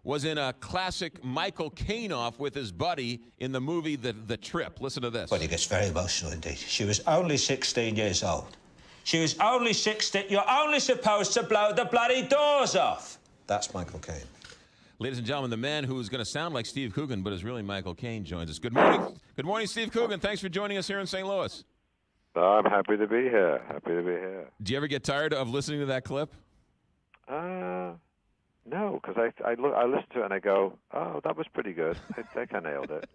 was in a classic Michael Caine-off with his buddy in the movie The Trip. Listen to this. Well, he gets very emotional indeed. She was only 16 years old. She was only 16. You're only supposed to blow the bloody doors off. That's Michael Caine. Ladies and gentlemen, the man who is going to sound like Steve Coogan, but is really Michael Caine, joins us. Good morning. Good morning, Steve Coogan. Thanks for joining us here in St. Louis. I'm happy to be here. Happy to be here. Do you ever get tired of listening to that clip? No, because I listen to it and I go, oh, that was pretty good. I think I nailed it.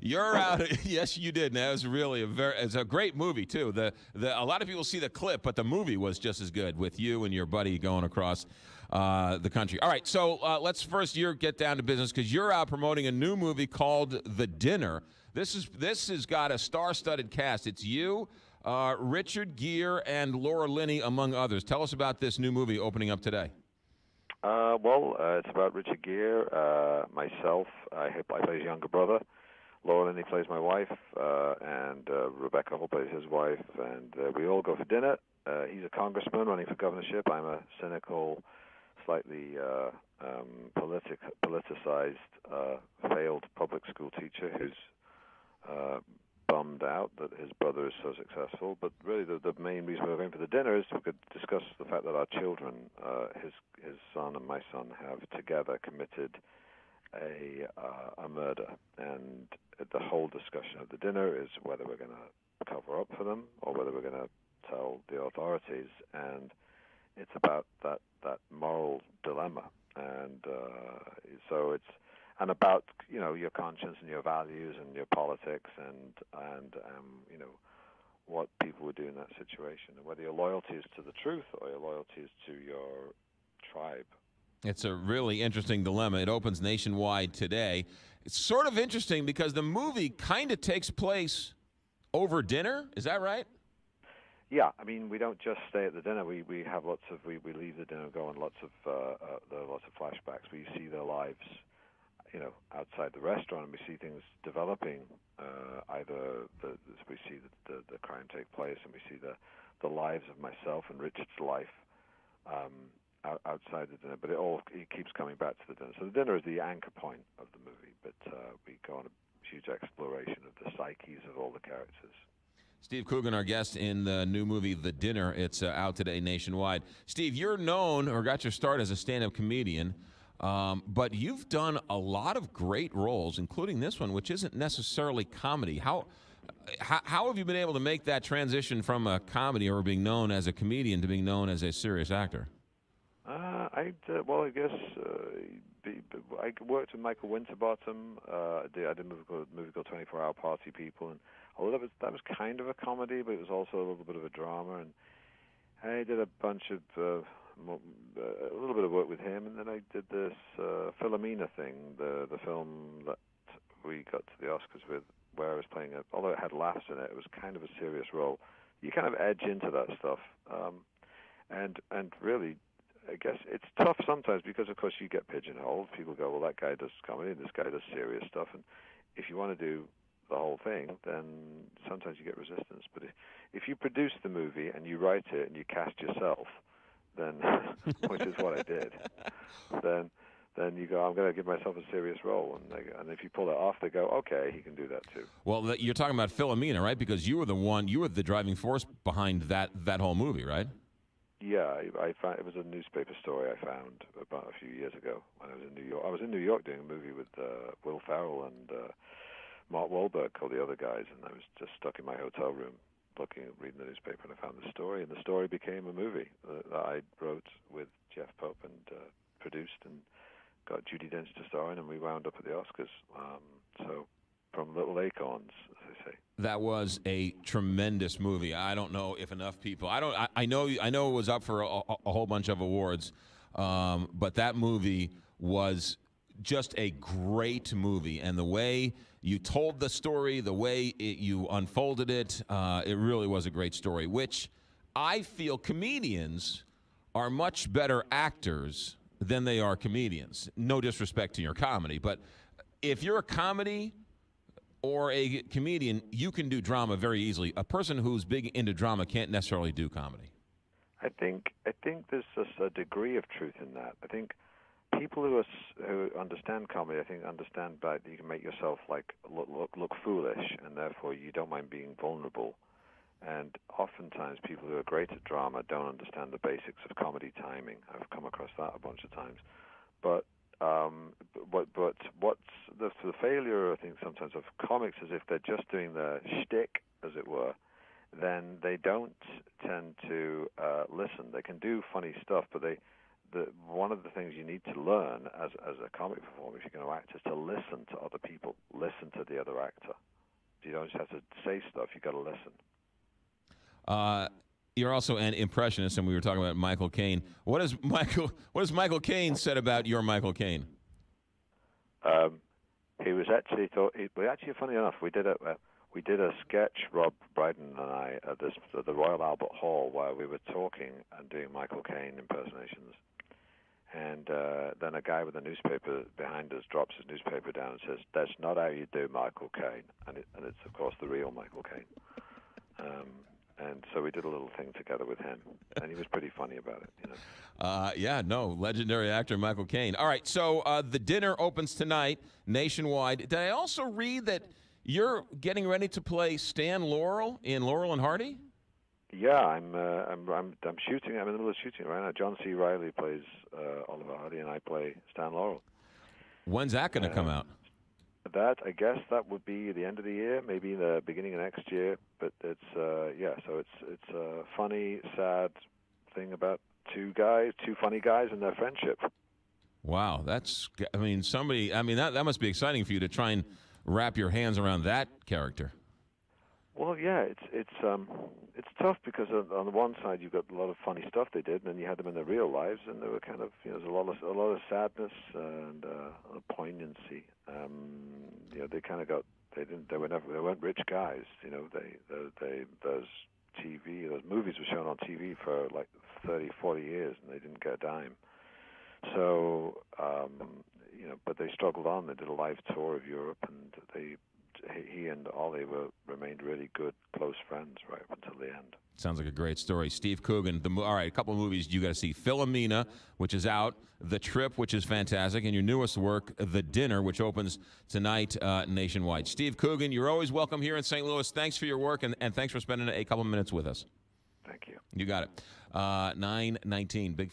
You're out. Yes, you did. Now it's really it's a great movie too. A lot of people see the clip, but the movie was just as good with you and your buddy going across the country. All right, so let's first get down to business because you're out promoting a new movie called The Dinner. This has got a star-studded cast. It's you, Richard Gere, and Laura Linney, among others. Tell us about this new movie opening up today. It's about Richard Gere, myself. I play his younger brother. Laura Linney plays my wife, and Rebecca Hall plays his wife. And we all go for dinner. He's a congressman running for governorship. I'm a cynical, slightly politicized, failed public school teacher who's bummed out that his brother is so successful. But really the main reason we're going for the dinner is we could discuss the fact that our children, his son and my son, have together committed a murder. And the whole discussion of the dinner is whether we're going to cover up for them or whether we're going to tell the authorities. And it's about that moral dilemma. And so it's about your conscience and your values and your politics and what people would do in that situation, and whether your loyalty is to the truth or your loyalty is to your tribe. It's a really interesting dilemma. It opens nationwide today. It's sort of interesting because the movie kind of takes place over dinner. Is that right? Yeah, I mean, we don't just stay at the dinner. We have we leave the dinner and go on there are lots of flashbacks. We see their lives, outside the restaurant, and we see things developing. We see the crime take place, and we see the lives of myself and Richard's life outside the dinner. But it keeps coming back to the dinner. So the dinner is the anchor point of the movie, but we go on a huge exploration of the psyches of all the characters. Steve Coogan, our guest in the new movie, The Dinner. It's out today nationwide. Steve, you're known or got your start as a stand-up comedian, but you've done a lot of great roles, including this one, which isn't necessarily comedy. How have you been able to make that transition from a comedy or being known as a comedian to being known as a serious actor? I guess I worked with Michael Winterbottom. I did a movie called 24 Hour Party People, and although that was kind of a comedy, but it was also a little bit of a drama. And I did a bunch of a little bit of work with him, and then I did this Philomena thing, the film that we got to the Oscars with, where I was playing although it had laughs in it, it was kind of a serious role. You kind of edge into that stuff, and really, I guess it's tough sometimes because, of course, you get pigeonholed. People go, well, that guy does comedy, and this guy does serious stuff. And if you want to do the whole thing, then sometimes you get resistance. But if you produce the movie and you write it and you cast yourself, then, which is what I did, then you go, I'm going to give myself a serious role. And if you pull it off, they go, okay, he can do that too. Well, you're talking about Philomena, right? Because you were the driving force behind that whole movie, right? Yeah, I found it was a newspaper story I found about a few years ago when I was in New York. I was in New York doing a movie with Will Ferrell and Mark Wahlberg called The Other Guys, and I was just stuck in my hotel room reading the newspaper, and I found the story, and the story became a movie that I wrote with Jeff Pope and produced, and got Judi Dench to star in, and we wound up at the Oscars. So from little acorns, as I say. That was a tremendous movie. I don't know if enough people. I know it was up for a whole bunch of awards, but that movie was just a great movie, and the way you told the story, the way you unfolded it, it really was a great story. Which I feel comedians are much better actors than they are comedians. No disrespect to your comedy, but if you're a comedy or a comedian, you can do drama very easily. A person who's big into drama can't necessarily do comedy. I think there's just a degree of truth in that. I think people who understand comedy, I think, understand that you can make yourself like look foolish, and therefore you don't mind being vulnerable. And oftentimes, people who are great at drama don't understand the basics of comedy timing. I've come across that a bunch of times. But what's the failure, I think, sometimes of comics is if they're just doing the shtick, as it were, then they don't tend to listen. They can do funny stuff, but one of the things you need to learn as a comic performer, if you're going to act, is to listen to other people, listen to the other actor. You don't just have to say stuff; you got to listen. You're also an impressionist, and we were talking about Michael Caine. What has Michael Caine said about your Michael Caine? He was actually funny enough. We did a sketch, Rob Brydon and I, at the Royal Albert Hall, where we were talking and doing Michael Caine impersonations. And then a guy with a newspaper behind us drops his newspaper down and says, "That's not how you do Michael Caine," and it's of course the real Michael Caine. And so we did a little thing together with him, and he was pretty funny about it. Legendary actor Michael Caine. All right, so the dinner opens tonight nationwide. Did I also read that you're getting ready to play Stan Laurel in Laurel and Hardy? Yeah, I'm shooting. I'm in the middle of shooting right now. John C. Reilly plays Oliver Hardy, and I play Stan Laurel. When's that going to come out? I guess that would be the end of the year, maybe the beginning of next year. But it's so it's a funny, sad thing about two funny guys and their friendship. Wow, that must be exciting for you to try and wrap your hands around that character. Well, yeah, it's tough because on the one side you've got a lot of funny stuff they did, and then you had them in their real lives, and they were kind of there's a lot of sadness and poignancy. They kind of they weren't rich guys. Those movies were shown on TV for like 30, 40 years, and they didn't get a dime. So but they struggled on. They did a live tour of Europe, and he and Ollie remained really good, close friends right up until the end. Sounds like a great story. Steve Coogan. All right, a couple of movies you got to see. Philomena, which is out. The Trip, which is fantastic. And your newest work, The Dinner, which opens tonight nationwide. Steve Coogan, you're always welcome here in St. Louis. Thanks for your work, and thanks for spending a couple minutes with us. Thank you. You got it. 9:19. Big